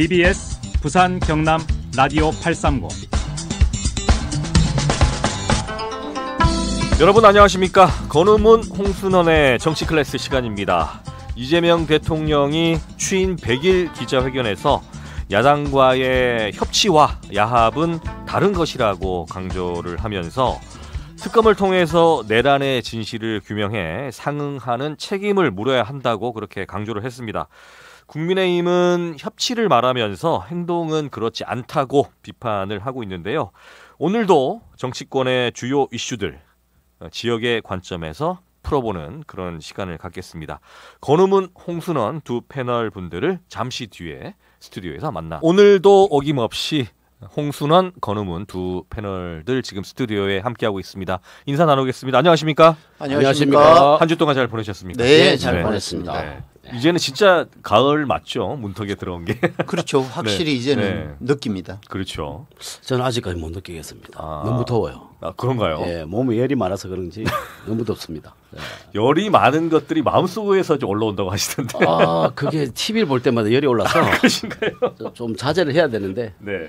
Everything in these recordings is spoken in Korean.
TBS 부산 경남 라디오 830. 여러분 안녕하십니까? 권은문 홍순헌의 정치 클래스 시간입니다. 이재명 대통령이 취임 100일 기자회견에서 야당과의 협치와 야합은 다른 것이라고 강조를 하면서 특검을 통해서 내란의 진실을 규명해 상응하는 책임을 물어야 한다고 그렇게 강조를 했습니다. 국민의힘은 협치를 말하면서 행동은 그렇지 않다고 비판을 하고 있는데요. 오늘도 정치권의 주요 이슈들 지역의 관점에서 풀어보는 그런 시간을 갖겠습니다. 권은문, 홍순헌 두 패널 분들을 잠시 뒤에 스튜디오에서 만나. 오늘도 어김없이 홍순헌, 권은문 두 패널들 지금 스튜디오에 함께하고 있습니다. 인사 나누겠습니다. 안녕하십니까? 안녕하십니까? 한 주 동안 잘 보내셨습니까? 네, 잘 보냈습니다. 네. 이제는 진짜 가을 맞죠? 문턱에 들어온 게. 그렇죠. 확실히 네. 이제는 네. 느낍니다. 그렇죠. 저는 아직까지 못 느끼겠습니다. 너무 더워요. 아, 그런가요? 예, 몸에 열이 많아서 그런지 너무 덥습니다. 네. 열이 많은 것들이 마음속에서 좀 올라온다고 하시던데. 아, 그게 TV를 볼 때마다 열이 올라서 그러신가요? 좀 자제를 해야 되는데 네.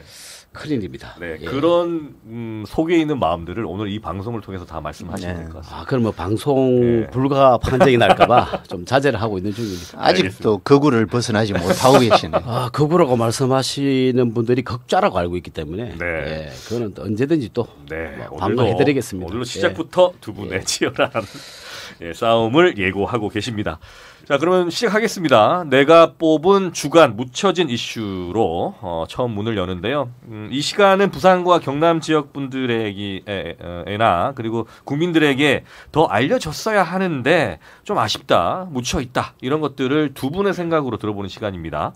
큰일입니다. 네, 예. 그런 속에 있는 마음들을 오늘 이 방송을 통해서 다 말씀하시면 될 것 같습니다. 아, 그럼 뭐 방송 예. 불가 판정이 날까봐 좀 자제를 하고 있는 중입니다. 아직도 거구를 벗어나지 못하고 계시네요. 아, 거부라고 말씀하시는 분들이 극좌라고 알고 있기 때문에 네. 예, 그거는 언제든지 또 네, 반박해드리겠습니다. 오늘도 시작부터 두 분의 치열한 싸움을 예고하고 계십니다. 자, 그러면 시작하겠습니다. 내가 뽑은 주간 묻혀진 이슈로 처음 문을 여는데요. 이 시간은 부산과 경남 지역 분들에게나 그리고 국민들에게 더 알려졌어야 하는데 좀 아쉽다, 묻혀 있다 이런 것들을 두 분의 생각으로 들어보는 시간입니다.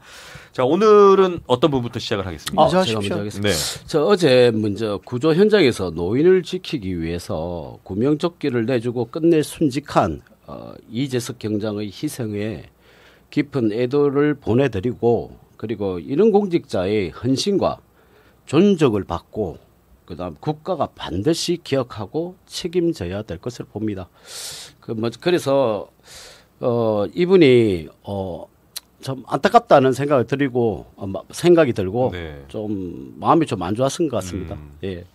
자, 오늘은 어떤 부분부터 시작을 하겠습니까? 제가 먼저 하겠습니다. 네. 저 어제 먼저 구조 현장에서 노인을 지키기 위해서 구명조끼를 내주고 끝내 순직한 이재석 경장의 희생에 깊은 애도를 보내드리고 그리고 이런 공직자의 헌신과 존적을 받고 그다음 국가가 반드시 기억하고 책임져야 될 것을 봅니다. 그래서 이분이 좀 안타깝다는 생각이 들고 네. 좀 마음이 좀 안 좋았은 것 같습니다. 예.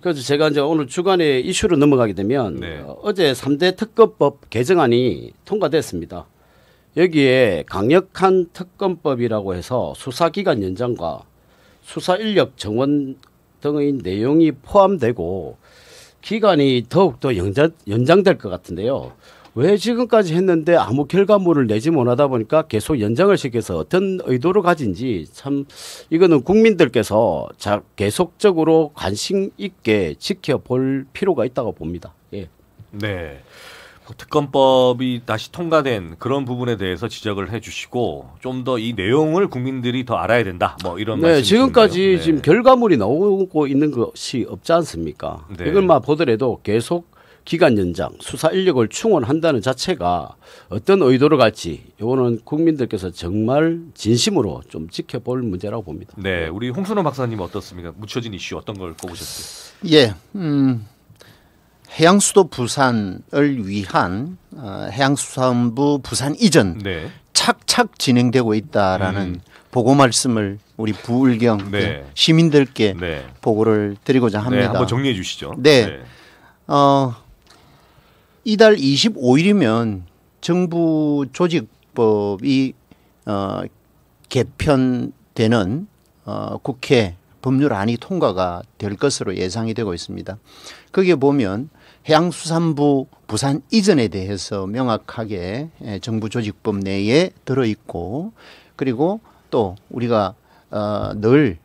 그래서 제가 이제 오늘 주간의 이슈로 넘어가게 되면 네. 어제 3대 특검법 개정안이 통과됐습니다. 여기에 강력한 특검법이라고 해서 수사기간 연장과 수사인력 정원 등의 내용이 포함되고 기간이 더욱더 연장될 것 같은데요. 왜 지금까지 했는데 아무 결과물을 내지 못하다 보니까 계속 연장을 시켜서 어떤 의도를 가진지 참 이거는 국민들께서 계속적으로 관심 있게 지켜볼 필요가 있다고 봅니다. 예. 네. 특검법이 다시 통과된 그런 부분에 대해서 지적을 해주시고 좀 더 이 내용을 국민들이 더 알아야 된다. 뭐 이런 네, 지금까지 말씀이신가요? 네. 지금 결과물이 나오고 있는 것이 없지 않습니까? 네. 이걸만 보더라도 계속 기간 연장, 수사 인력을 충원한다는 자체가 어떤 의도를 갈지 이거는 국민들께서 정말 진심으로 좀 지켜볼 문제라고 봅니다. 네, 우리 홍순헌 박사님 어떻습니까? 묻혀진 이슈 어떤 걸 꼽으셨어요? 예, 해양수도 부산을 위한 해양수산부 부산 이전 네. 착착 진행되고 있다라는 보고 말씀을 우리 부울경 네. 시민들께 네. 보고를 드리고자 합니다. 네, 한번 정리해 주시죠. 네. 이달 25일이면 정부 조직법이 개편되는 국회 법률안이 통과가 될 것으로 예상이 되고 있습니다. 거기에 보면 해양수산부 부산 이전에 대해서 명확하게 정부 조직법 내에 들어있고 그리고 또 우리가 늘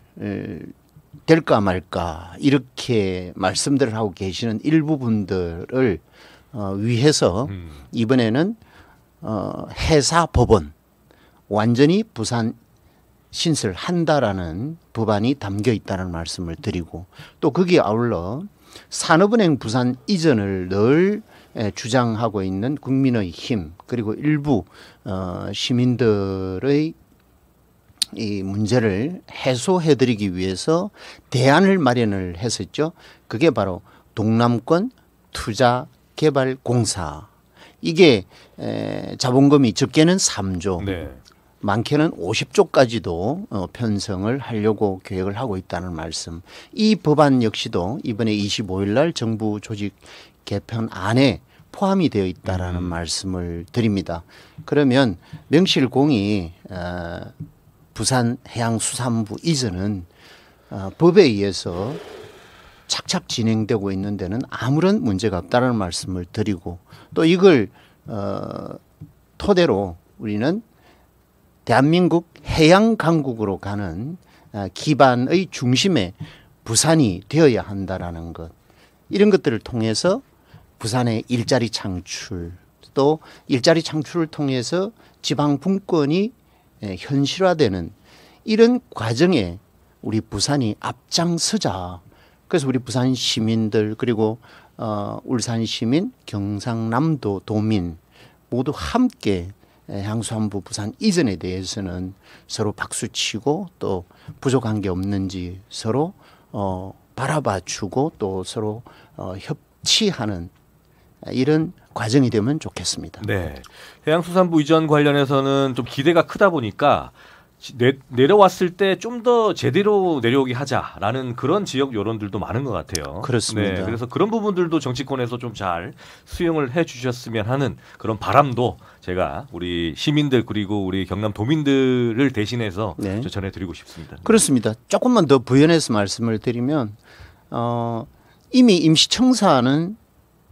될까 말까 이렇게 말씀들을 하고 계시는 일부 분들을 위해서 이번에는 해사법원 완전히 부산 신설한다라는 법안이 담겨 있다는 말씀을 드리고 또 거기에 아울러 산업은행 부산 이전을 늘 주장하고 있는 국민의힘 그리고 일부 시민들의 이 문제를 해소해드리기 위해서 대안을 마련을 했었죠. 그게 바로 동남권 투자개발공사. 이게 자본금이 적게는 3조, 네. 많게는 50조까지도 편성을 하려고 계획을 하고 있다는 말씀. 이 법안 역시도 이번에 25일 날 정부 조직 개편 안에 포함이 되어 있다라는 말씀을 드립니다. 그러면 명실공히 부산해양수산부 이전은 법에 의해서 착착 진행되고 있는 데는 아무런 문제가 없다는 말씀을 드리고 또 이걸 토대로 우리는 대한민국 해양 강국으로 가는 기반의 중심에 부산이 되어야 한다라는 것. 이런 것들을 통해서 부산의 일자리 창출 또 일자리 창출을 통해서 지방 분권이 현실화되는 이런 과정에 우리 부산이 앞장서자. 그래서 우리 부산 시민들 그리고 울산 시민, 경상남도 도민 모두 함께 해양수산부 부산 이전에 대해서는 서로 박수치고 또 부족한 게 없는지 서로 바라봐주고 또 서로 협치하는 이런 과정이 되면 좋겠습니다. 네, 해양수산부 이전 관련해서는 좀 기대가 크다 보니까 내려왔을 때 좀 더 제대로 내려오게 하자라는 그런 지역 여론들도 많은 것 같아요. 그렇습니다. 네, 그래서 그런 부분들도 정치권에서 좀 잘 수용을 해주셨으면 하는 그런 바람도 제가 우리 시민들 그리고 우리 경남 도민들을 대신해서 네. 전해드리고 싶습니다. 그렇습니다. 조금만 더 부연해서 말씀을 드리면 이미 임시청사는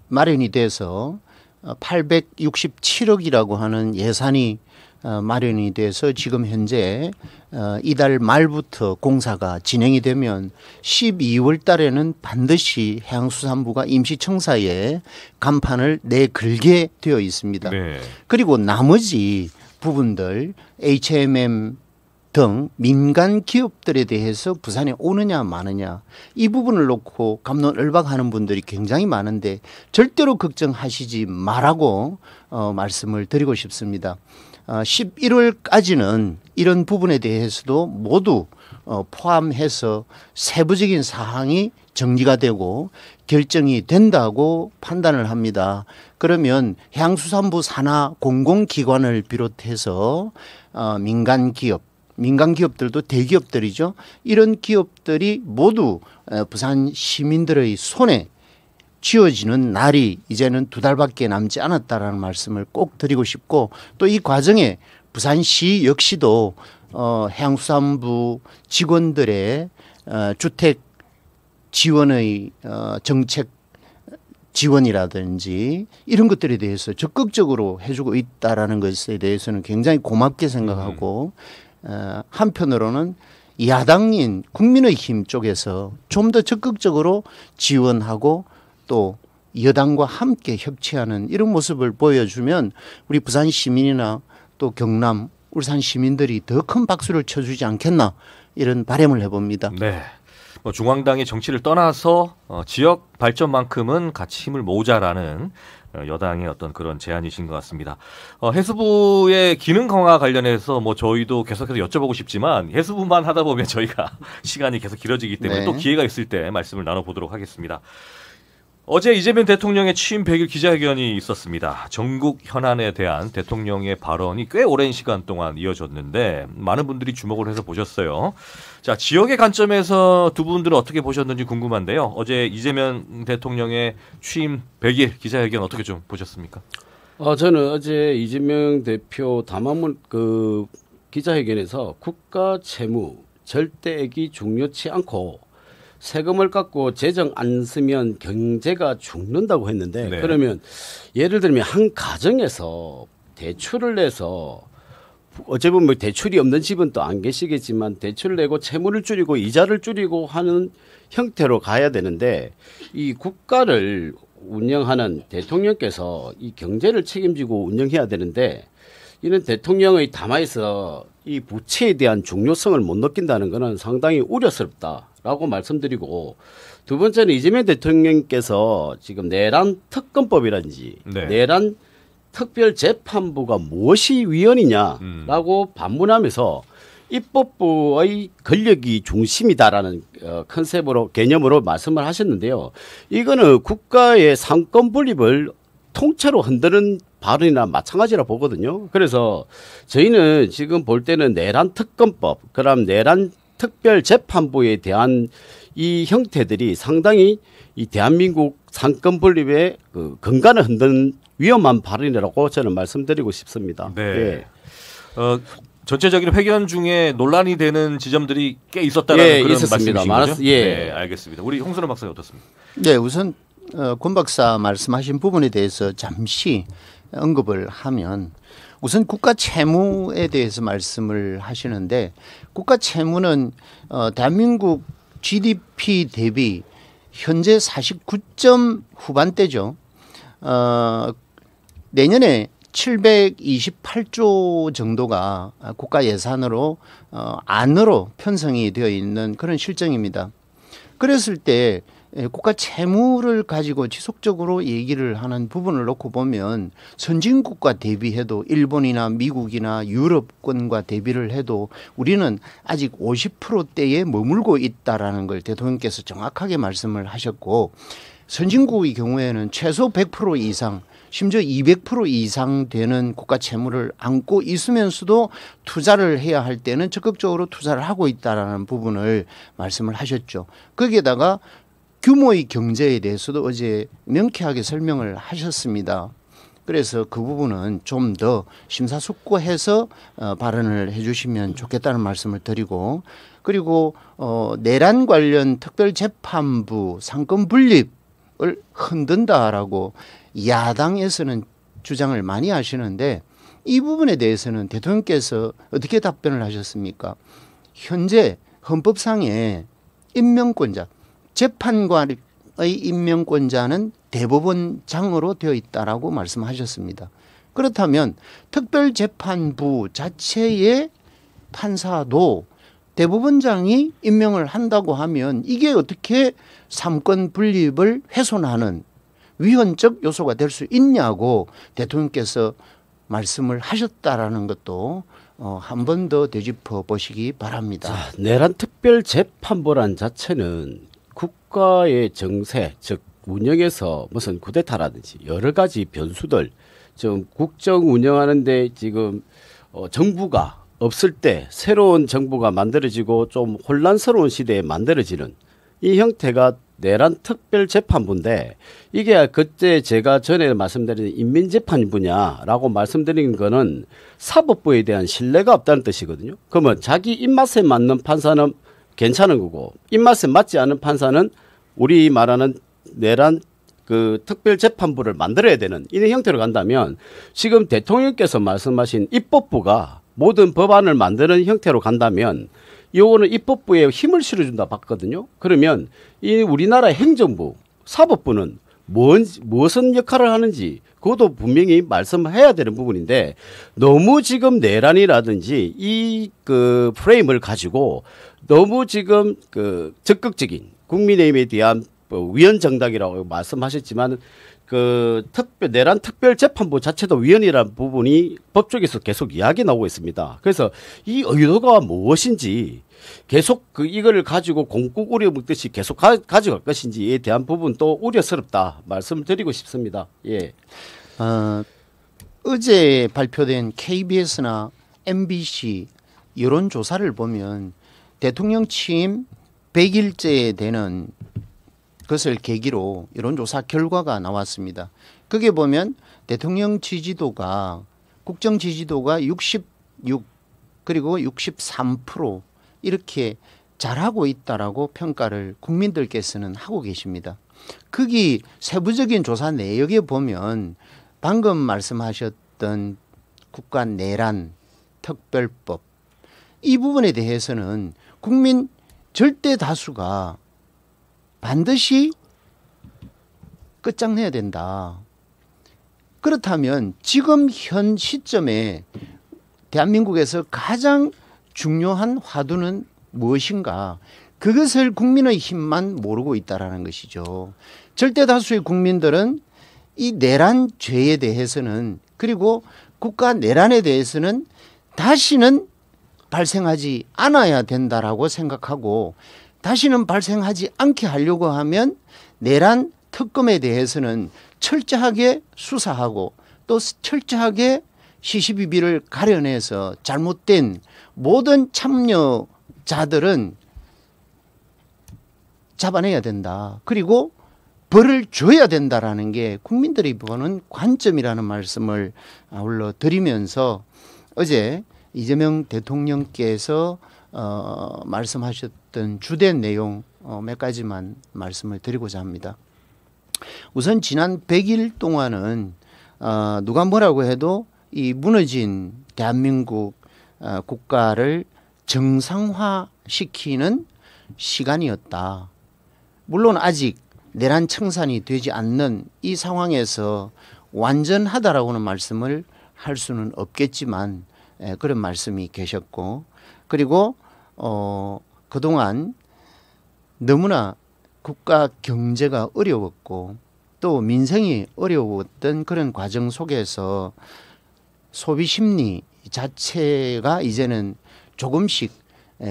마련이 돼서 867억이라고 하는 예산이 마련이 돼서 지금 현재 이달 말부터 공사가 진행이 되면 12월 달에는 반드시 해양수산부가 임시청사에 간판을 내걸게 되어 있습니다. 네. 그리고 나머지 부분들 HMM 등 민간 기업들에 대해서 부산에 오느냐 마느냐 이 부분을 놓고 갑론을박하는 분들이 굉장히 많은데 절대로 걱정하시지 말라고 말씀을 드리고 싶습니다. 11월까지는 이런 부분에 대해서도 모두 포함해서 세부적인 사항이 정리가 되고 결정이 된다고 판단을 합니다. 그러면 해양수산부 산하 공공기관을 비롯해서 민간 기업들도 대기업들이죠. 이런 기업들이 모두 부산 시민들의 손에 쥐어지는 날이 이제는 2달밖에 남지 않았다라는 말씀을 꼭 드리고 싶고 또 이 과정에 부산시 역시도 해양수산부 직원들의 주택 지원의 정책 지원이라든지 이런 것들에 대해서 적극적으로 해주고 있다라는 것에 대해서는 굉장히 고맙게 생각하고 한편으로는 야당인 국민의힘 쪽에서 좀 더 적극적으로 지원하고 또 여당과 함께 협치하는 이런 모습을 보여주면 우리 부산 시민이나 또 경남, 울산 시민들이 더 큰 박수를 쳐주지 않겠나 이런 바람을 해봅니다. 네. 중앙당의 정치를 떠나서 지역 발전만큼은 같이 힘을 모으자라는 여당의 어떤 그런 제안이신 것 같습니다. 해수부의 기능 강화 관련해서 저희도 계속해서 여쭤보고 싶지만 해수부만 하다 보면 저희가 시간이 계속 길어지기 때문에 네. 또 기회가 있을 때 말씀을 나눠보도록 하겠습니다. 어제 이재명 대통령의 취임 100일 기자회견이 있었습니다. 전국 현안에 대한 대통령의 발언이 꽤 오랜 시간 동안 이어졌는데 많은 분들이 주목을 해서 보셨어요. 자, 지역의 관점에서 두 분들은 어떻게 보셨는지 궁금한데요. 어제 이재명 대통령의 취임 100일 기자회견 어떻게 좀 보셨습니까? 저는 어제 이재명 대표 담화문 기자회견에서 국가 채무 절대액이 중요치 않고 세금을 깎고 재정 안 쓰면 경제가 죽는다고 했는데 네. 그러면 예를 들면 한 가정에서 대출을 내서 어째 보면 대출이 없는 집은 또 안 계시겠지만 대출을 내고 채무를 줄이고 이자를 줄이고 하는 형태로 가야 되는데 이 국가를 운영하는 대통령께서 이 경제를 책임지고 운영해야 되는데 이는 대통령의 담화에서 이 부채에 대한 중요성을 못 느낀다는 것은 상당히 우려스럽다라고 말씀드리고 두 번째는 이재명 대통령께서 지금 내란 특검법이라든지 네. 내란 특별재판부가 무엇이 위헌이냐라고 반문하면서 입법부의 권력이 중심이다라는 컨셉으로 개념으로 말씀을 하셨는데요. 이거는 국가의 상권 분립을 통째로 흔드는 발언이나 마찬가지라 보거든요. 그래서 저희는 지금 볼 때는 내란 특검법, 그럼 내란 특별 재판부에 대한 이 형태들이 상당히 이 대한민국 상권 분립의 그 근간을 흔드는 위험한 발언이라고 저는 말씀드리고 싶습니다. 네. 예. 전체적인 회견 중에 논란이 되는 지점들이 꽤 있었다는 그런 있었습니다. 말씀이신 거죠? 예. 네, 알겠습니다. 우리 홍순호 박사님 어떻습니까? 네, 우선 권 박사 말씀하신 부분에 대해서 잠시 언급을 하면 우선 국가 채무에 대해서 말씀을 하시는데 국가 채무는 대한민국 GDP 대비 현재 49점 후반대죠. 내년에 728조 정도가 국가 예산으로 안으로 편성이 되어 있는 그런 실정입니다. 그랬을 때 국가 채무를 가지고 지속적으로 얘기를 하는 부분을 놓고 보면 선진국과 대비해도 일본이나 미국이나 유럽권과 대비를 해도 우리는 아직 50%대에 머물고 있다라는 걸 대통령께서 정확하게 말씀을 하셨고 선진국의 경우에는 최소 100% 이상 심지어 200% 이상 되는 국가 채무를 안고 있으면서도 투자를 해야 할 때는 적극적으로 투자를 하고 있다라는 부분을 말씀을 하셨죠. 거기에다가 규모의 경제에 대해서도 어제 명쾌하게 설명을 하셨습니다. 그래서 그 부분은 좀 더 심사숙고해서 발언을 해 주시면 좋겠다는 말씀을 드리고 그리고 내란 관련 특별재판부 상권 분립을 흔든다라고 야당에서는 주장을 많이 하시는데 이 부분에 대해서는 대통령께서 어떻게 답변을 하셨습니까? 현재 헌법상의 임명권자 재판관의 임명권자는 대법원장으로 되어 있다라고 말씀하셨습니다. 그렇다면 특별재판부 자체의 판사도 대법원장이 임명을 한다고 하면 이게 어떻게 삼권 분립을 훼손하는 위헌적 요소가 될 수 있냐고 대통령께서 말씀을 하셨다라는 것도 한 번 더 되짚어 보시기 바랍니다. 자, 내란 특별재판부란 자체는 국가의 정세, 즉 운영에서 무슨 쿠데타라든지 여러 가지 변수들, 좀 국정 운영하는데 지금 정부가 없을 때 새로운 정부가 만들어지고 좀 혼란스러운 시대에 만들어지는 이 형태가 내란 특별재판부인데 이게 그때 제가 전에 말씀드린 인민재판부냐라고 말씀드린 거는 사법부에 대한 신뢰가 없다는 뜻이거든요. 그러면 자기 입맛에 맞는 판사는 괜찮은 거고 입맛에 맞지 않은 판사는 우리 말하는 내란 그 특별재판부를 만들어야 되는 이런 형태로 간다면 지금 대통령께서 말씀하신 입법부가 모든 법안을 만드는 형태로 간다면 이거는 입법부에 힘을 실어준다 봤거든요. 그러면 이 우리나라 행정부, 사법부는 무슨 역할을 하는지 그것도 분명히 말씀해야 되는 부분인데 너무 지금 내란이라든지 이 그 프레임을 가지고 너무 지금 그 적극적인 국민의힘에 대한 위헌정당이라고 말씀하셨지만 그 내란 특별재판부 자체도 위헌이라는 부분이 법조계에서 계속 이야기 나오고 있습니다. 그래서 이 의도가 무엇인지 계속 이거를 가지고 공국 우려 먹듯이 계속 가져갈 것인지에 대한 부분도 우려스럽다 말씀드리고 싶습니다. 예. 어제 발표된 KBS나 MBC 여론조사를 보면 대통령 취임 100일째 되는 것을 계기로 여론조사 결과가 나왔습니다. 거기에 보면 대통령 지지도가 국정 지지도가 66 그리고 63% 이렇게 잘하고 있다라고 평가를 국민들께서는 하고 계십니다. 거기 세부적인 조사 내역에 보면 방금 말씀하셨던 국가 내란 특별법 이 부분에 대해서는 국민 절대 다수가 반드시 끝장내야 된다. 그렇다면 지금 현 시점에 대한민국에서 가장 중요한 화두는 무엇인가? 그것을 국민의 힘만 모르고 있다라는 것이죠. 절대 다수의 국민들은 이 내란 죄에 대해서는 그리고 국가 내란에 대해서는 다시는 발생하지 않아야 된다라고 생각하고 다시는 발생하지 않게 하려고 하면 내란 특검에 대해서는 철저하게 수사하고 또 철저하게 시시비비를 가려내서 잘못된 모든 참여자들은 잡아내야 된다. 그리고 벌을 줘야 된다라는 게 국민들이 보는 관점이라는 말씀을 아울러 드리면서 어제 이재명 대통령께서 말씀하셨던 주된 내용 몇 가지만 말씀을 드리고자 합니다. 우선 지난 100일 동안은 누가 뭐라고 해도 이 무너진 대한민국 국가를 정상화시키는 시간이었다. 물론 아직 내란 청산이 되지 않는 이 상황에서 완전하다라고는 말씀을 할 수는 없겠지만 그런 말씀이 계셨고, 그리고 그동안 너무나 국가 경제가 어려웠고 또 민생이 어려웠던 그런 과정 속에서 소비 심리 자체가 이제는 조금씩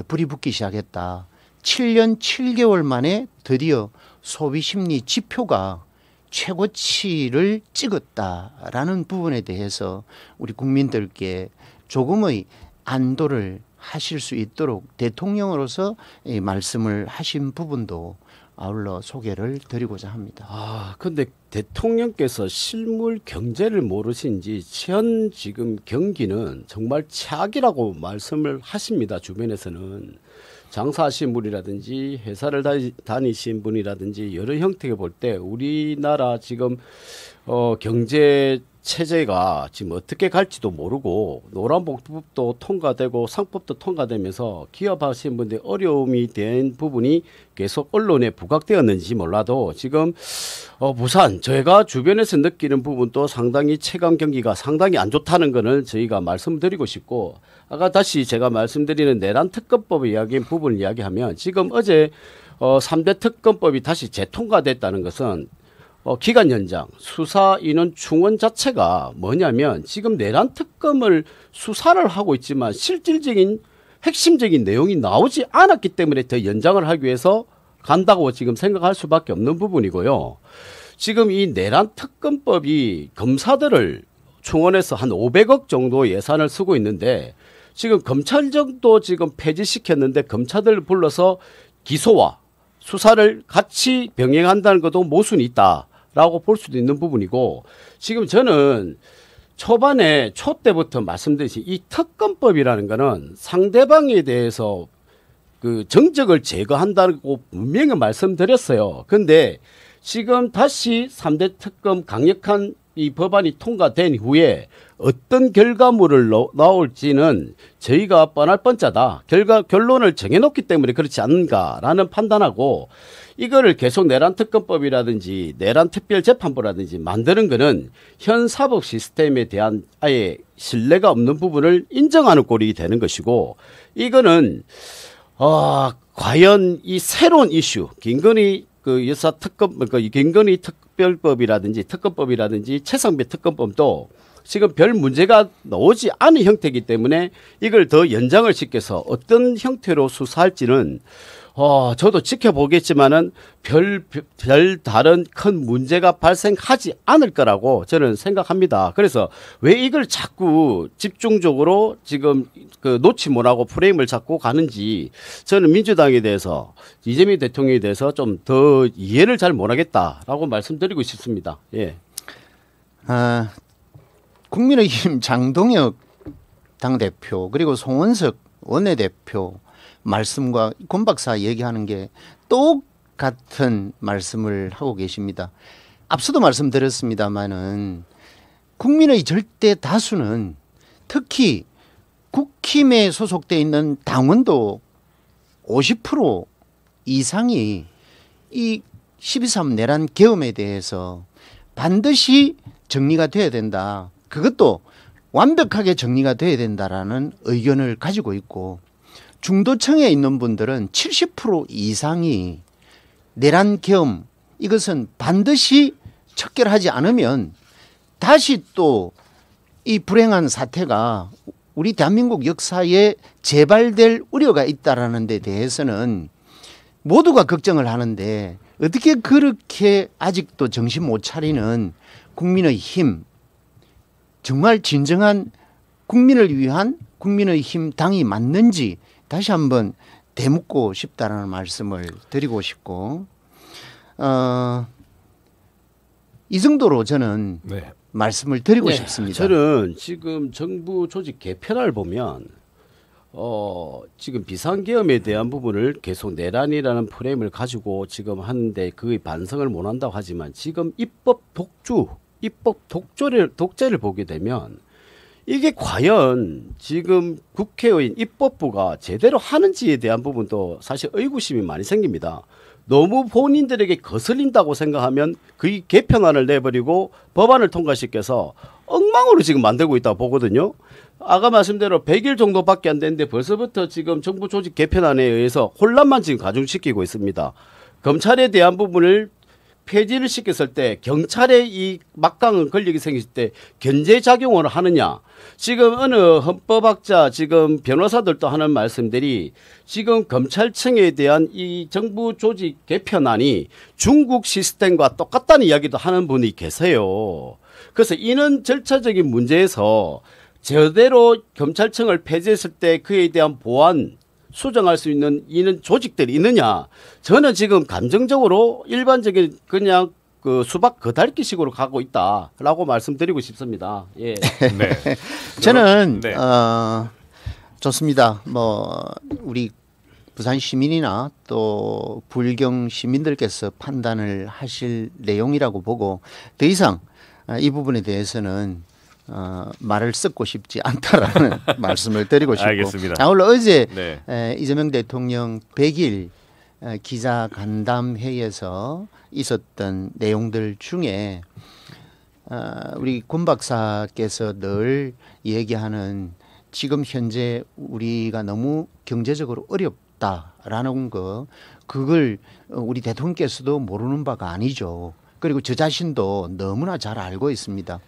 불이 붙기 시작했다. 7년 7개월 만에 드디어 소비 심리 지표가 최고치를 찍었다라는 부분에 대해서 우리 국민들께 조금의 안도를 하실 수 있도록 대통령으로서 이 말씀을 하신 부분도 아울러 소개를 드리고자 합니다. 근데 대통령께서 실물 경제를 모르신지 현 지금 경기는 정말 최악이라고 말씀을 하십니다. 주변에서는 장사하신 분이라든지 회사를 다니신 분이라든지 여러 형태를 볼 때 우리나라 지금 경제 체제가 지금 어떻게 갈지도 모르고 노란봉투법도 통과되고 상법도 통과되면서 기업하시는 분들이 어려움이 된 부분이 계속 언론에 부각되었는지 몰라도 지금 부산 저희가 주변에서 느끼는 부분도 상당히 체감 경기가 상당히 안 좋다는 거는 저희가 말씀드리고 싶고, 아까 다시 제가 말씀드리는 내란 특검법 이야기인 부분을 이야기하면 지금 어제 3대 특검법이 다시 재통과됐다는 것은 기간 연장, 수사 인원 충원 자체가 뭐냐면 지금 내란 특검을 수사를 하고 있지만 실질적인 핵심적인 내용이 나오지 않았기 때문에 더 연장을 하기 위해서 간다고 지금 생각할 수밖에 없는 부분이고요. 지금 이 내란 특검법이 검사들을 충원해서 한 500억 정도 예산을 쓰고 있는데 지금 검찰청도 지금 폐지시켰는데 검사들을 불러서 기소와 수사를 같이 병행한다는 것도 모순이 있다라고 볼 수도 있는 부분이고, 지금 저는 초반에 초 때부터 말씀드렸듯이 이 특검법이라는 거는 상대방에 대해서 그 정적을 제거한다고 분명히 말씀드렸어요. 근데 지금 다시 3대 특검 강력한 이 법안이 통과된 후에 어떤 결과물을 나올지는 저희가 뻔할 뻔짜다. 결론을 정해놓기 때문에 그렇지 않은가라는 판단하고, 이거를 계속 내란 특검법이라든지 내란 특별재판부라든지 만드는 거는 현 사법 시스템에 대한 아예 신뢰가 없는 부분을 인정하는 꼴이 되는 것이고, 이거는 과연 이 새로운 이슈 김건희 그 여사 특검 김건희 특별법이라든지 특검법이라든지 최상배 특검법도 지금 별 문제가 나오지 않은 형태이기 때문에 이걸 더 연장을 시켜서 어떤 형태로 수사할지는 저도 지켜보겠지만은 별 다른 큰 문제가 발생하지 않을 거라고 저는 생각합니다. 그래서 왜 이걸 자꾸 집중적으로 지금 그 놓지 못하고 프레임을 잡고 가는지 저는 민주당에 대해서 이재명 대통령에 대해서 좀 더 이해를 잘 못하겠다라고 말씀드리고 싶습니다. 예. 국민의힘 장동혁 당대표 그리고 송원석 원내대표 말씀과 권 박사 얘기하는 게 똑같은 말씀을 하고 계십니다. 앞서도 말씀드렸습니다마는 국민의 절대 다수는 특히 국힘에 소속돼 있는 당원도 50% 이상이 이 12.3 내란 계엄에 대해서 반드시 정리가 돼야 된다. 그것도 완벽하게 정리가 돼야 된다라는 의견을 가지고 있고, 중도층에 있는 분들은 70% 이상이 내란 계엄 이것은 반드시 척결하지 않으면 다시 또 이 불행한 사태가 우리 대한민국 역사에 재발될 우려가 있다라는 데 대해서는 모두가 걱정을 하는데, 어떻게 그렇게 아직도 정신 못 차리는 국민의힘 정말 진정한 국민을 위한 국민의힘 당이 맞는지 다시 한번 되묻고 싶다라는 말씀을 드리고 싶고 이 정도로 저는 네. 말씀을 드리고 싶습니다. 저는 지금 정부 조직 개편을 보면 지금 비상계엄에 대한 부분을 계속 내란이라는 프레임을 가지고 지금 하는데 그의 반성을 못 한다고 하지만 지금 입법 독재를 보게 되면 이게 과연 지금 국회의원 입법부가 제대로 하는지에 대한 부분도 사실 의구심이 많이 생깁니다. 너무 본인들에게 거슬린다고 생각하면 그 개편안을 내버리고 법안을 통과시켜서 엉망으로 지금 만들고 있다고 보거든요. 아까 말씀대로 100일 정도밖에 안 됐는데 벌써부터 지금 정부 조직 개편안에 의해서 혼란만 지금 가중시키고 있습니다. 검찰에 대한 부분을 폐지를 시켰을 때 경찰의 이 막강한 권력이 생겼을 때 견제작용을 하느냐. 지금 어느 헌법학자 지금 변호사들도 하는 말씀들이 지금 검찰청에 대한 이 정부 조직 개편안이 중국 시스템과 똑같다는 이야기도 하는 분이 계세요. 그래서 이는 절차적인 문제에서 제대로 검찰청을 폐지했을 때 그에 대한 보완 수정할 수 있는 이는 조직들이 있느냐. 저는 지금 감정적으로 일반적인 그냥 그 수박 거달기식으로 가고 있다라고 말씀드리고 싶습니다. 예. 네. 저는 네. 좋습니다. 뭐 우리 부산 시민이나 또 불경 시민들께서 판단을 하실 내용이라고 보고 더 이상 이 부분에 대해서는 말을 섞고 싶지 않다라는 말씀을 드리고 싶고. 알겠습니다. 아울러 어제 네. 이재명 대통령 100일 기자 간담 회의에서 있었던 내용들 중에 우리 권 박사께서 늘 얘기하는 지금 현재 우리가 너무 경제적으로 어렵다라는 거 그걸 우리 대통령께서도 모르는 바가 아니죠. 그리고 저 자신도 너무나 잘 알고 있습니다.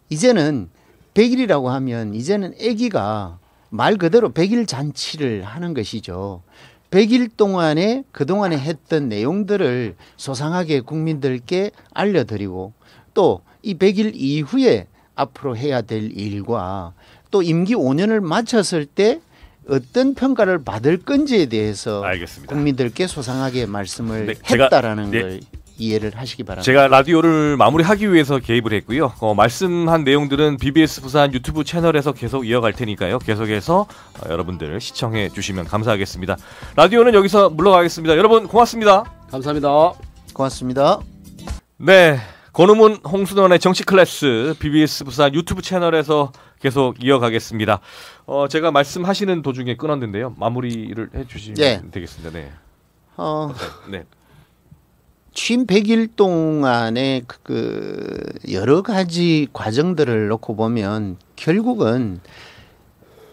이제는 100일이라고 하면 이제는 아기가 말 그대로 100일 잔치를 하는 것이죠. 100일 동안에 그동안에 했던 내용들을 소상하게 국민들께 알려드리고 또 이 100일 이후에 앞으로 해야 될 일과 또 임기 5년을 마쳤을 때 어떤 평가를 받을 건지에 대해서 알겠습니다. 국민들께 소상하게 말씀을 네, 제가- 했다라는 네. 걸 이해를 하시기 바랍니다. 제가 라디오를 마무리하기 위해서 개입을 했고요. 말씀한 내용들은 BBS 부산 유튜브 채널에서 계속 이어갈 테니까요. 계속해서 여러분들 시청해 주시면 감사하겠습니다. 라디오는 여기서 물러가겠습니다. 여러분 고맙습니다. 감사합니다. 고맙습니다. 네, 권우문 홍순원의 정치 클래스 BBS 부산 유튜브 채널에서 계속 이어가겠습니다. 제가 말씀하시는 도중에 끊었는데요. 마무리를 해주시면 예. 되겠습니다. 네. 네. 취임 100일 동안의 그 여러 가지 과정들을 놓고 보면 결국은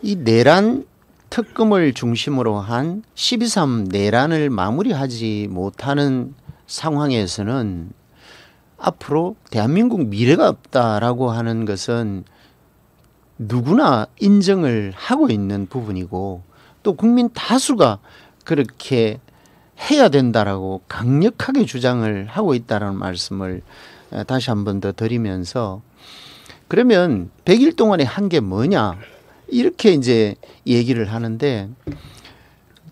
이 내란 특검을 중심으로 한 12.3 내란을 마무리하지 못하는 상황에서는 앞으로 대한민국 미래가 없다라고 하는 것은 누구나 인정을 하고 있는 부분이고 또 국민 다수가 그렇게 해야 된다라고 강력하게 주장을 하고 있다라는 말씀을 다시 한 번 더 드리면서 그러면 100일 동안에 한 게 뭐냐 이렇게 이제 얘기를 하는데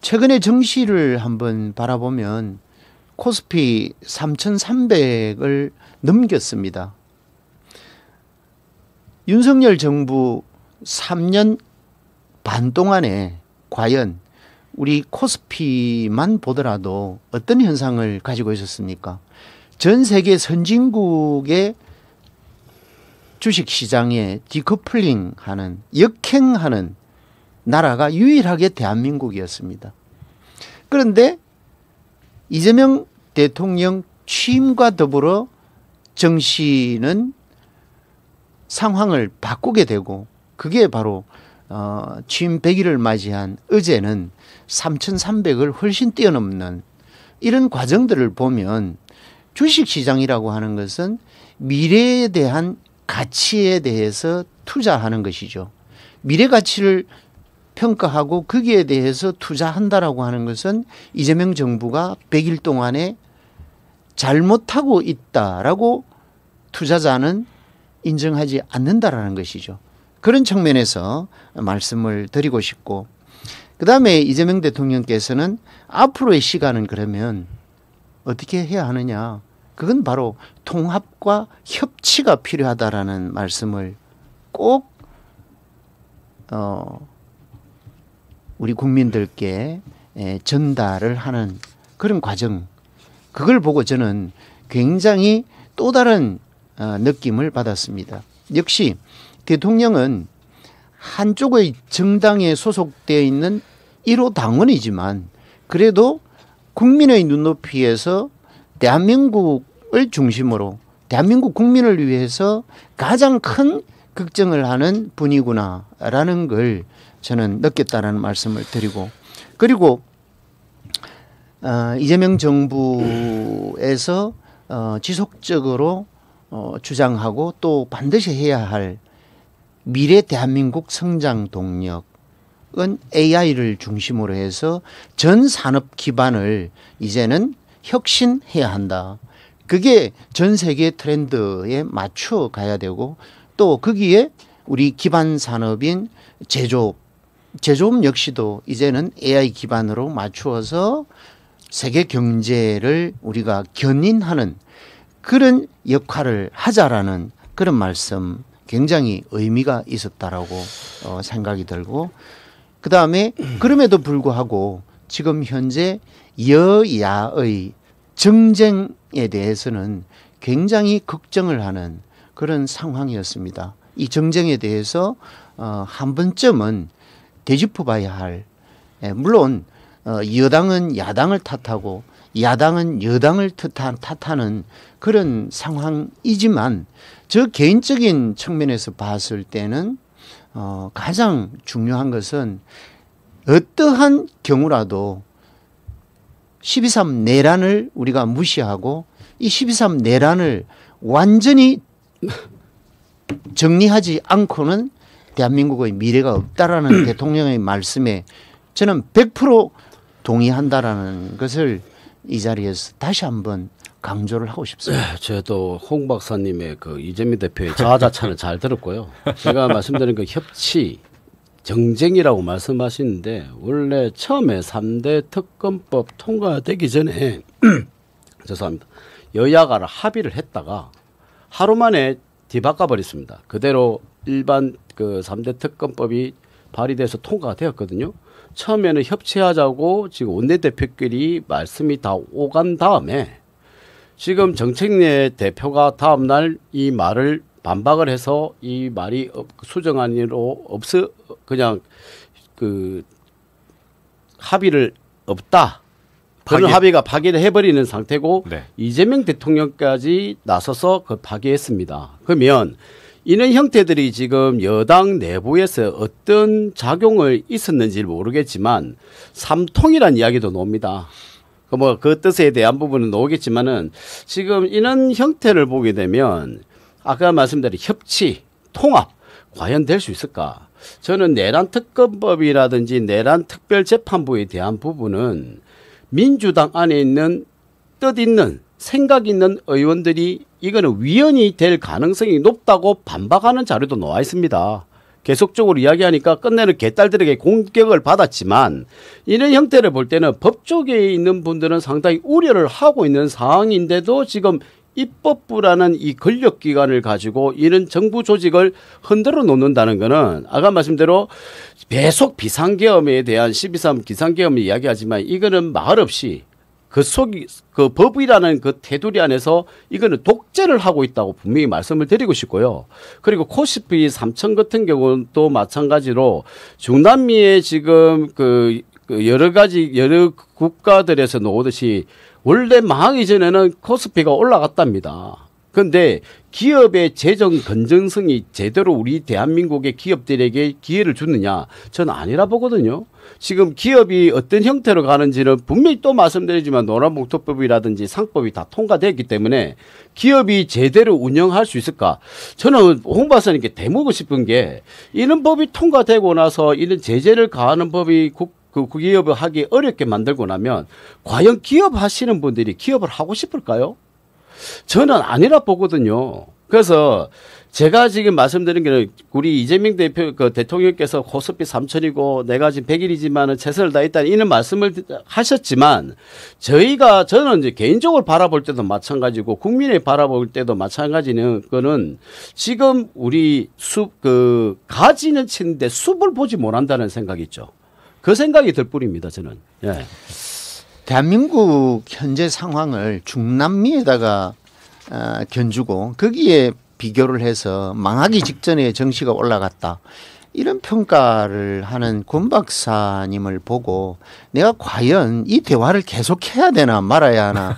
최근에 정시를 한번 바라보면 코스피 3,300을 넘겼습니다. 윤석열 정부 3년 반 동안에 과연 우리 코스피만 보더라도 어떤 현상을 가지고 있었습니까? 전 세계 선진국의 주식시장에 디커플링하는 역행하는 나라가 유일하게 대한민국이었습니다. 그런데 이재명 대통령 취임과 더불어 정시는 상황을 바꾸게 되고 그게 바로 취임 100일을 맞이한 어제는 3,300을 훨씬 뛰어넘는 이런 과정들을 보면 주식시장이라고 하는 것은 미래에 대한 가치에 대해서 투자하는 것이죠. 미래 가치를 평가하고 거기에 대해서 투자한다라고 하는 것은 이재명 정부가 100일 동안에 잘못하고 있다라고 투자자는 인정하지 않는다라는 것이죠. 그런 측면에서 말씀을 드리고 싶고, 그다음에 이재명 대통령께서는 앞으로의 시간은 그러면 어떻게 해야 하느냐, 그건 바로 통합과 협치가 필요하다라는 말씀을 꼭 우리 국민들께 전달을 하는 그런 과정, 그걸 보고 저는 굉장히 또 다른 느낌을 받았습니다. 역시 대통령은 한쪽의 정당에 소속되어 있는 1호 당원이지만 그래도 국민의 눈높이에서 대한민국을 중심으로 대한민국 국민을 위해서 가장 큰 걱정을 하는 분이구나라는 걸 저는 느꼈다라는 말씀을 드리고, 그리고 이재명 정부에서 지속적으로 주장하고 또 반드시 해야 할 미래 대한민국 성장 동력은 AI를 중심으로 해서 전 산업 기반을 이제는 혁신해야 한다. 그게 전 세계 트렌드에 맞춰 가야 되고, 또 거기에 우리 기반 산업인 제조업 역시도 이제는 AI 기반으로 맞추어서 세계 경제를 우리가 견인하는 그런 역할을 하자라는 그런 말씀, 굉장히 의미가 있었다라고 생각이 들고, 그 다음에 그럼에도 불구하고 지금 현재 여야의 정쟁에 대해서는 굉장히 걱정을 하는 그런 상황이었습니다. 이 정쟁에 대해서 한 번쯤은 되짚어 봐야 할, 물론 여당은 야당을 탓하고 야당은 여당을 탓하는 그런 상황이지만, 저 개인적인 측면에서 봤을 때는 가장 중요한 것은 어떠한 경우라도 12.3 내란을 우리가 무시하고 이 12.3 내란을 완전히 정리하지 않고는 대한민국의 미래가 없다라는 대통령의 말씀에 저는 100% 동의한다라는 것을 이 자리에서 다시 한번 강조를 하고 싶습니다. 네, 저도 홍 박사님의 그 이재명 대표의 자아자찬을 잘 들었고요. 제가 말씀드린 그 협치, 정쟁이라고 말씀하시는데, 원래 처음에 3대 특검법 통과되기 전에 죄송합니다. 여야가 합의를 했다가 하루 만에 뒤바꿔 버렸습니다. 그대로 일반 그 3대 특검법이 발의돼서 통과가 되었거든요. 처음에는 협치하자고 지금 원내대표끼리 말씀이 다 오간 다음에 지금 정책내 대표가 다음 날 이 말을 반박을 해서 이 말이 수정안으로 그냥 그 합의를 없다. 그런 합의가 파기를 해버리는 상태고, 네. 이재명 대통령까지 나서서 그 파기했습니다. 그러면 이런 형태들이 지금 여당 내부에서 어떤 작용을 있었는지 모르겠지만 삼통이라는 이야기도 나옵니다. 그 뜻에 대한 부분은 나오겠지만은 지금 이런 형태를 보게 되면 아까 말씀드린 협치, 통합 과연 될 수 있을까? 저는 내란 특검법이라든지 내란 특별재판부에 대한 부분은 민주당 안에 있는 뜻 있는 생각 있는 의원들이 이거는 위헌이 될 가능성이 높다고 반박하는 자료도 나와 있습니다. 계속적으로 이야기하니까 끝내는 개딸들에게 공격을 받았지만, 이런 형태를 볼 때는 법 쪽에 있는 분들은 상당히 우려를 하고 있는 상황인데도 지금 입법부라는 이 권력기관을 가지고 이런 정부 조직을 흔들어 놓는다는 것은 아까 말씀대로 계속 비상계엄에 대한 12.3 비상계엄을 이야기하지만 이거는 말없이 그 법이라는 그 테두리 안에서 이거는 독재를 하고 있다고 분명히 말씀을 드리고 싶고요. 그리고 코스피 3천 같은 경우는 또 마찬가지로 중남미의 지금 그 여러 국가들에서 나오듯이 원래 망하기 전에는 코스피가 올라갔답니다. 그런데 기업의 재정 건전성이 제대로 우리 대한민국의 기업들에게 기회를 주느냐? 저는 아니라 보거든요. 지금 기업이 어떤 형태로 가는지는 분명히 또 말씀드리지만 노란봉투법이라든지 상법이 다 통과됐기 때문에 기업이 제대로 운영할 수 있을까? 저는 홍 박사님께 대묻고 싶은 게, 이런 법이 통과되고 나서 이런 제재를 가하는 법이 기업을 하기 어렵게 만들고 나면 과연 기업 하시는 분들이 기업을 하고 싶을까요? 저는 아니라 보거든요. 그래서 제가 지금 말씀드린 게 우리 이재명 대통령께서 고스피 3천이고 내가 지금 100일이지만은 최선을 다했다 이런 말씀을 하셨지만 저는 이제 개인적으로 바라볼 때도 마찬가지고 국민이 바라볼 때도 마찬가지는 거는 지금 우리 가지는 치는데 숲을 보지 못한다는 생각이 있죠. 그 생각이 들 뿐입니다, 저는. 예. 대한민국 현재 상황을 중남미에다가 견주고 거기에 비교를 해서 망하기 직전에 정시가 올라갔다. 이런 평가를 하는 권 박사님을 보고 내가 과연 이 대화를 계속해야 되나 말아야 하나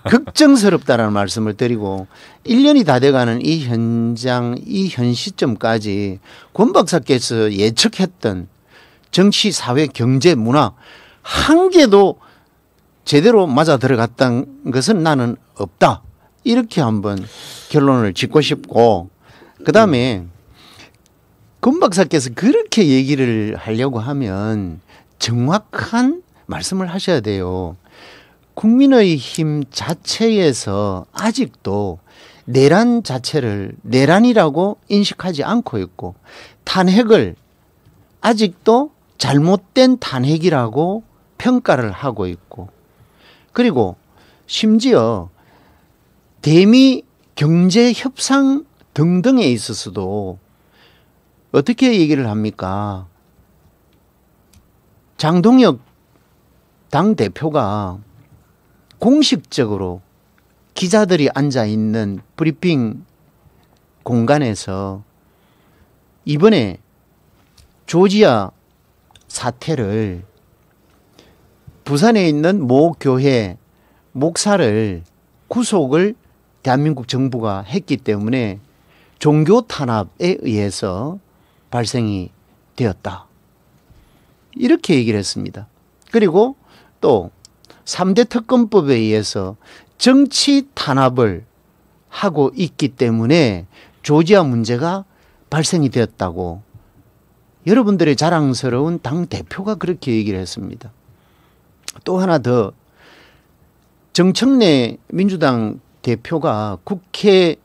걱정스럽다라는 말씀을 드리고 1년이 다 돼가는 이 현장, 이 현 시점까지 권 박사께서 예측했던 정치, 사회, 경제, 문화 한 개도 제대로 맞아 들어갔던 것은 나는 없다. 이렇게 한번 결론을 짓고 싶고 그다음에 권 박사께서 그렇게 얘기를 하려고 하면 정확한 말씀을 하셔야 돼요. 국민의힘 자체에서 아직도 내란 자체를 내란이라고 인식하지 않고 있고 탄핵을 아직도 잘못된 탄핵이라고 평가를 하고 있고 그리고 심지어 대미 경제 협상 등등에 있어서도 어떻게 얘기를 합니까? 장동혁 당대표가 공식적으로 기자들이 앉아 있는 브리핑 공간에서 이번에 조지아 사태를 부산에 있는 모 교회 목사를 구속을 대한민국 정부가 했기 때문에 종교 탄압에 의해서 발생이 되었다. 이렇게 얘기를 했습니다. 그리고 또 3대 특검법에 의해서 정치 탄압을 하고 있기 때문에 조지아 문제가 발생이 되었다고 여러분들의 자랑스러운 당 대표가 그렇게 얘기를 했습니다. 또 하나 더 정청래 민주당 대표가 국회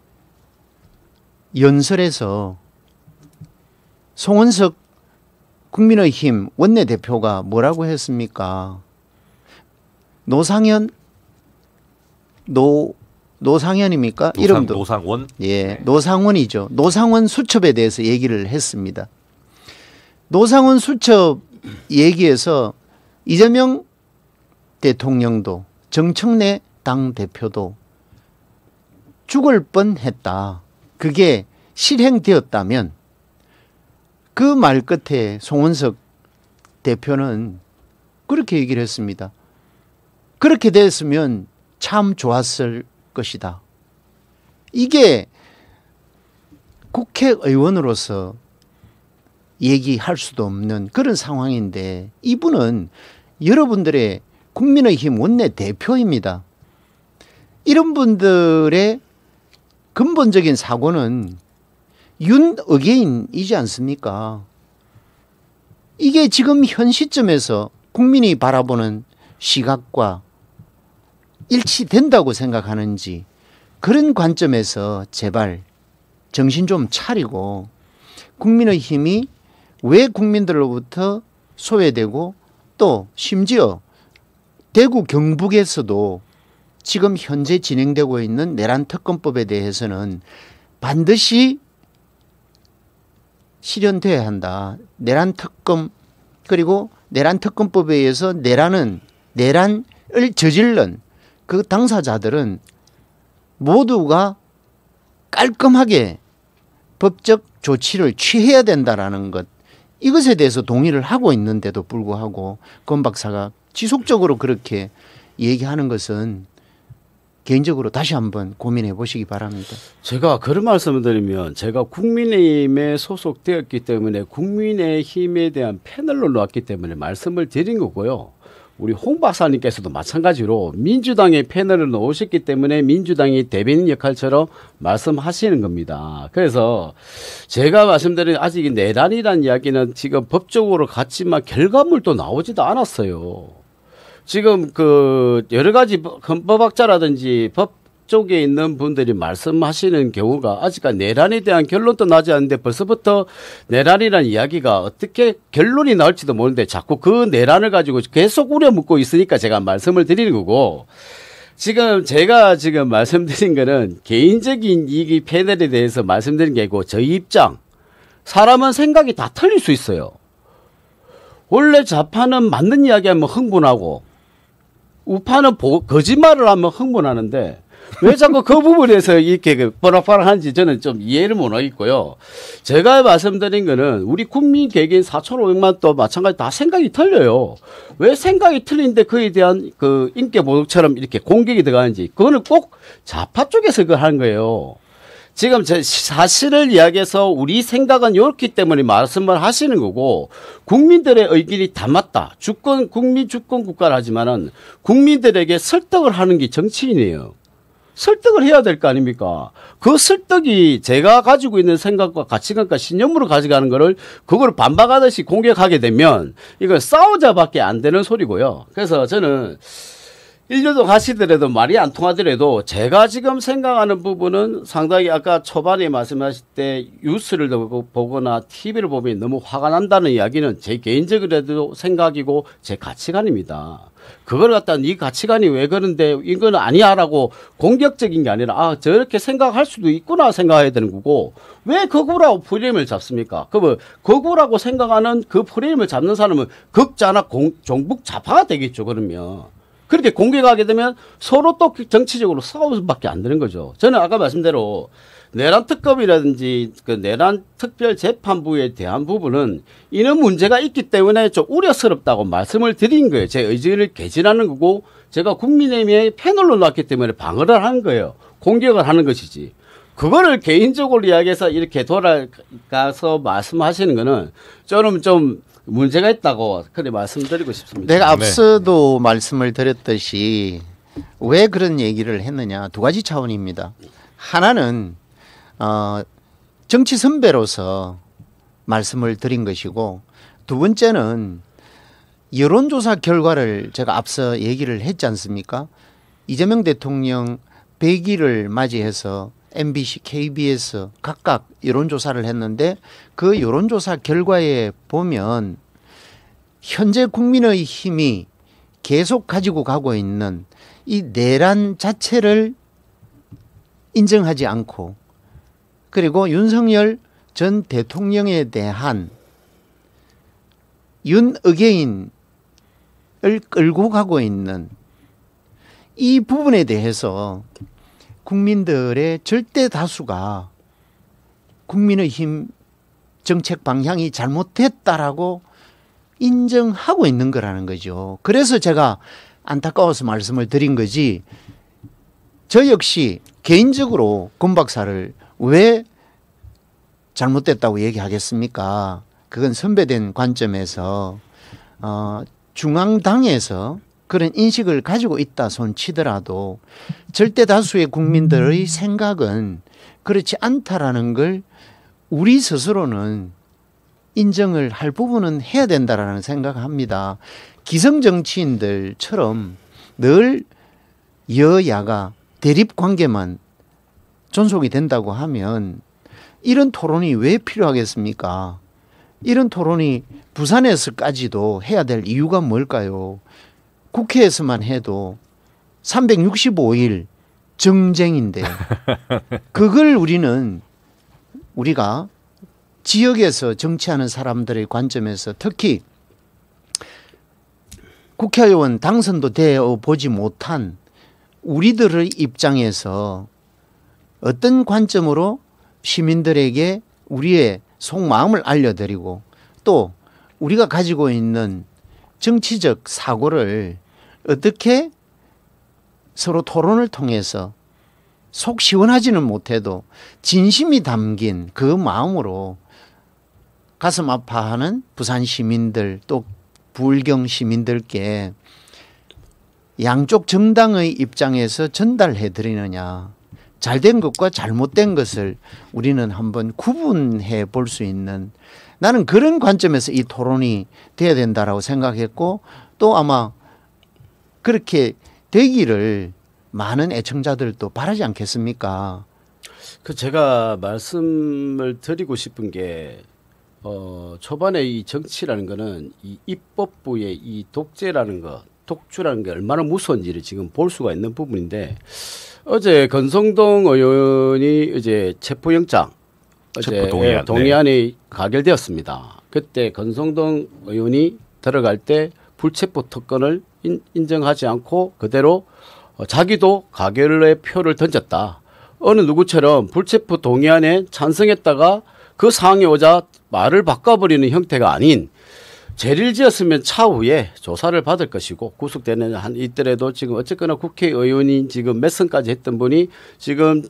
연설에서 송원석 국민의힘 원내대표가 뭐라고 했습니까? 노상현입니까? 이름도 노상원? 예, 노상원이죠. 노상원 수첩에 대해서 얘기를 했습니다. 노상원 수첩 얘기에서 이재명 대통령도 정청래 당대표도 죽을 뻔했다. 그게 실행되었다면 그 말 끝에 송원석 대표는 그렇게 얘기를 했습니다. 그렇게 됐으면 참 좋았을 것이다. 이게 국회의원으로서 얘기할 수도 없는 그런 상황인데 이분은 여러분들의 국민의힘 원내대표입니다. 이런 분들의 근본적인 사고는 윤어게인이지 않습니까? 이게 지금 현 시점에서 국민이 바라보는 시각과 일치된다고 생각하는지 그런 관점에서 제발 정신 좀 차리고 국민의힘이 왜 국민들로부터 소외되고 또 심지어 대구 경북에서도 지금 현재 진행되고 있는 내란 특검법에 대해서는 반드시 실현돼야 한다. 내란 특검 그리고 내란 특검법에 의해서 내란을 저질른 그 당사자들은 모두가 깔끔하게 법적 조치를 취해야 된다라는 것 이것에 대해서 동의를 하고 있는데도 불구하고 권 박사가 지속적으로 그렇게 얘기하는 것은 개인적으로 다시 한번 고민해 보시기 바랍니다. 제가 그런 말씀을 드리면 제가 국민의힘에 소속되었기 때문에 국민의힘에 대한 패널로 나왔기 때문에 말씀을 드린 거고요. 우리 홍 박사님께서도 마찬가지로 민주당의 패널을 넣으셨기 때문에 민주당이 대변인 역할처럼 말씀하시는 겁니다. 그래서 제가 말씀드린 아직 내란이라는 이야기는 지금 법적으로 갔지만 결과물도 나오지도 않았어요. 지금 그 여러 가지 헌법학자라든지 쪽에 있는 분들이 말씀하시는 경우가 아직까지 내란에 대한 결론도 나지 않는데 벌써부터 내란이라는 이야기가 어떻게 결론이 나올지도 모르는데 자꾸 그 내란을 가지고 계속 우려묻고 있으니까 제가 말씀을 드리는 거고, 지금 제가 지금 말씀드린 거는 개인적인 이 패널에 대해서 말씀드린 게 아니고 저희 입장. 사람은 생각이 다 틀릴 수 있어요. 원래 좌파는 맞는 이야기하면 흥분하고 우파는 거짓말을 하면 흥분하는데 왜 자꾸 그 부분에서 이렇게 뻐락뻐락한지 저는 좀 이해를 못 하겠고요. 제가 말씀드린 거는 우리 국민 개개인 4,500만 또 마찬가지 다 생각이 틀려요. 왜 생각이 틀린데 그에 대한 그 인격모독처럼 이렇게 공격이 들어가는지 그거는 꼭 좌파 쪽에서 그걸 하는 거예요. 지금 제 사실을 이야기해서 우리 생각은 이렇기 때문에 말씀을 하시는 거고, 국민들의 의견이 다 맞다. 국민 주권 국가를 하지만은 국민들에게 설득을 하는 게 정치인이에요. 설득을 해야 될 거 아닙니까? 그 설득이 제가 가지고 있는 생각과 가치관과 신념으로 가져가는 거를 그걸 반박하듯이 공격하게 되면 이건 싸우자밖에 안 되는 소리고요. 그래서 저는 일년도 가시더라도 말이 안 통하더라도 제가 지금 생각하는 부분은 상당히 아까 초반에 말씀하실 때 뉴스를 보거나 TV를 보면 너무 화가 난다는 이야기는 제 개인적으로도 생각이고 제 가치관입니다. 그걸 갖다 네 가치관이 왜 그런데 이건 아니야라고 공격적인 게 아니라 아 저렇게 생각할 수도 있구나 생각해야 되는 거고, 왜 거구라고 프레임을 잡습니까? 그러면 거구라고 생각하는 그 프레임을 잡는 사람은 극좌나 종북 좌파가 되겠죠. 그러면 그렇게 공격하게 되면 서로 또 정치적으로 싸울 수밖에 안 되는 거죠. 저는 아까 말씀대로 내란 특검이라든지 그 내란 특별 재판부에 대한 부분은 이런 문제가 있기 때문에 좀 우려스럽다고 말씀을 드린 거예요. 제 의지를 개진하는 거고, 제가 국민의힘의 패널로 놨기 때문에 방어를 하는 거예요. 공격을 하는 것이지. 그거를 개인적으로 이야기해서 이렇게 돌아가서 말씀하시는 거는 저는 좀 문제가 있다고 그렇게 말씀드리고 싶습니다. 내가 앞서도 말씀을 드렸듯이 왜 그런 얘기를 했느냐, 두 가지 차원입니다. 하나는 정치 선배로서 말씀을 드린 것이고, 두 번째는 여론조사 결과를 제가 앞서 얘기를 했지 않습니까? 이재명 대통령 100일을 맞이해서 MBC, KBS 각각 여론조사를 했는데 그 여론조사 결과에 보면 현재 국민의힘이 계속 가지고 가고 있는 이 내란 자체를 인정하지 않고, 그리고 윤석열 전 대통령에 대한 윤어게인을 끌고 가고 있는 이 부분에 대해서 국민들의 절대 다수가 국민의힘 정책 방향이 잘못됐다라고 인정하고 있는 거라는 거죠. 그래서 제가 안타까워서 말씀을 드린 거지, 저 역시 개인적으로 권 박사를 왜 잘못됐다고 얘기하겠습니까? 그건 선배된 관점에서 중앙당에서 그런 인식을 가지고 있다 손치더라도 절대 다수의 국민들의 생각은 그렇지 않다라는 걸 우리 스스로는 인정을 할 부분은 해야 된다라는 생각을 합니다. 기성 정치인들처럼 늘 여야가 대립 관계만 존속이 된다고 하면 이런 토론이 왜 필요하겠습니까? 이런 토론이 부산에서까지도 해야 될 이유가 뭘까요? 국회에서만 해도 365일 정쟁인데 그걸 우리가 지역에서 정치하는 사람들의 관점에서 특히 국회의원 당선도 되어 보지 못한 우리들의 입장에서 어떤 관점으로 시민들에게 우리의 속마음을 알려드리고 또 우리가 가지고 있는 정치적 사고를 어떻게 서로 토론을 통해서 속 시원하지는 못해도 진심이 담긴 그 마음으로 가슴 아파하는 부산 시민들 또 부울경 시민들께 양쪽 정당의 입장에서 전달해 드리느냐, 잘된 것과 잘못된 것을 우리는 한번 구분해 볼 수 있는, 나는 그런 관점에서 이 토론이 돼야 된다라고 생각했고 또 아마 그렇게 되기를 많은 애청자들도 바라지 않겠습니까? 그 제가 말씀을 드리고 싶은 게 초반에 이 정치라는 거는 이 입법부의 이 독재라는 것, 독주라는 게 얼마나 무서운지를 지금 볼 수가 있는 부분인데 어제 권성동 의원이 이제 체포영장 체포동의안, 동의안이 가결되었습니다. 그때 권성동 의원이 들어갈 때 불체포 특권을 인정하지 않고 그대로 자기도 가결의 표를 던졌다. 어느 누구처럼 불체포 동의안에 찬성했다가 그 상황이 오자 말을 바꿔버리는 형태가 아닌 죄를 지었으면 차후에 조사를 받을 것이고 구속되는 한 이때라도 지금 어쨌거나 국회의원이 지금 몇 선까지 했던 분이 지금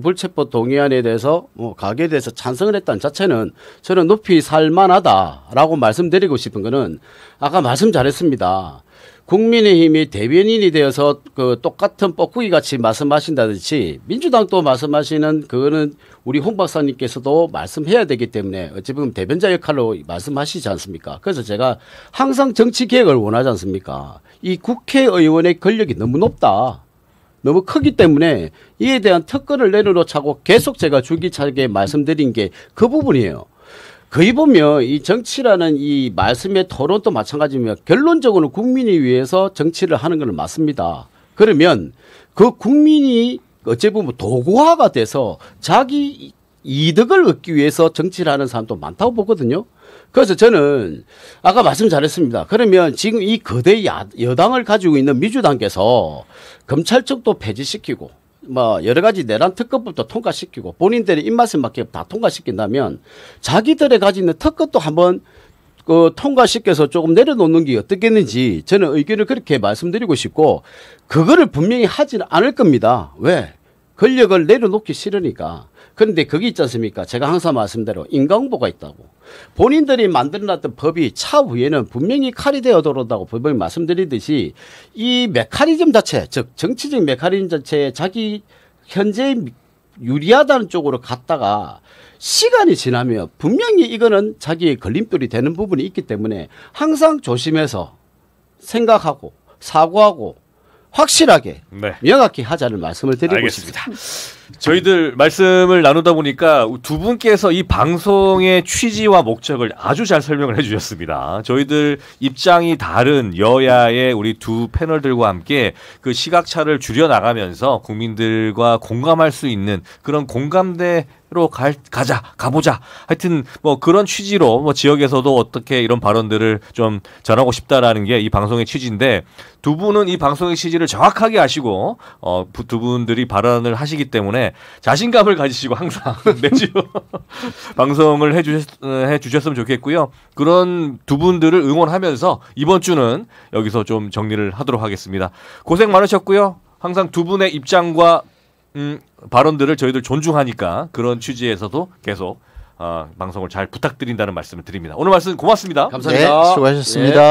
불체포 동의안에 대해서 가결돼서 찬성을 했다는 자체는 저는 높이 살만하다라고 말씀드리고 싶은 거는 아까 말씀 잘했습니다. 국민의힘이 대변인이 되어서 그 똑같은 뻐꾸기 같이 말씀하신다든지 민주당도 말씀하시는 그거는 우리 홍 박사님께서도 말씀해야 되기 때문에 어찌 보면 대변자 역할로 말씀하시지 않습니까? 그래서 제가 항상 정치 개혁을 원하지 않습니까? 이 국회의원의 권력이 너무 높다. 너무 크기 때문에 이에 대한 특권을 내려놓자고 계속 제가 줄기차게 말씀드린 게 그 부분이에요. 거의 보면 이 정치라는 이 말씀의 토론도 마찬가지면 결론적으로 국민이 위해서 정치를 하는 건 맞습니다. 그러면 그 국민이 어찌 보면 도구화가 돼서 자기 이득을 얻기 위해서 정치를 하는 사람도 많다고 보거든요. 그래서 저는 아까 말씀 잘했습니다. 그러면 지금 이 거대 여당을 가지고 있는 민주당께서 검찰 쪽도 폐지시키고 뭐 여러 가지 내란 특검부터 통과시키고 본인들의 입맛에 맞게 다 통과시킨다면 자기들의 가지고 있는 특검도 한번 통과시켜서 조금 내려놓는 게 어떻겠는지 저는 의견을 그렇게 말씀드리고 싶고 그거를 분명히 하지는 않을 겁니다. 왜? 권력을 내려놓기 싫으니까. 그런데 거기 있지 않습니까? 제가 항상 말씀대로 인과응보가 있다고. 본인들이 만들어놨던 법이 차후에는 분명히 칼이 되어 들어온다고 분명히 말씀드리듯이 이 메커니즘 자체, 즉 정치적 메커니즘 자체에 자기 현재 유리하다는 쪽으로 갔다가 시간이 지나면 분명히 이거는 자기의 걸림돌이 되는 부분이 있기 때문에 항상 조심해서 생각하고 사고하고 확실하게 네. 명확히 하자는 말씀을 드리고 알겠습니다. 있습니다. 저희들 말씀을 나누다 보니까 두 분께서 이 방송의 취지와 목적을 아주 잘 설명을 해주셨습니다. 저희들 입장이 다른 여야의 우리 두 패널들과 함께 그 시각차를 줄여나가면서 국민들과 공감할 수 있는 그런 공감대로 가보자. 하여튼 뭐 그런 취지로 뭐 지역에서도 어떻게 이런 발언들을 좀 전하고 싶다라는 게 이 방송의 취지인데 두 분은 이 방송의 취지를 정확하게 아시고 두 분들이 발언을 하시기 때문에 자신감을 가지시고 항상 매주 방송을 해주셨으면 좋겠고요. 그런 두 분들을 응원하면서 이번 주는 여기서 좀 정리를 하도록 하겠습니다. 고생 많으셨고요. 항상 두 분의 입장과 발언들을 저희들 존중하니까 그런 취지에서도 계속 방송을 잘 부탁드린다는 말씀을 드립니다. 오늘 말씀 고맙습니다. 감사합니다. 네, 수고하셨습니다.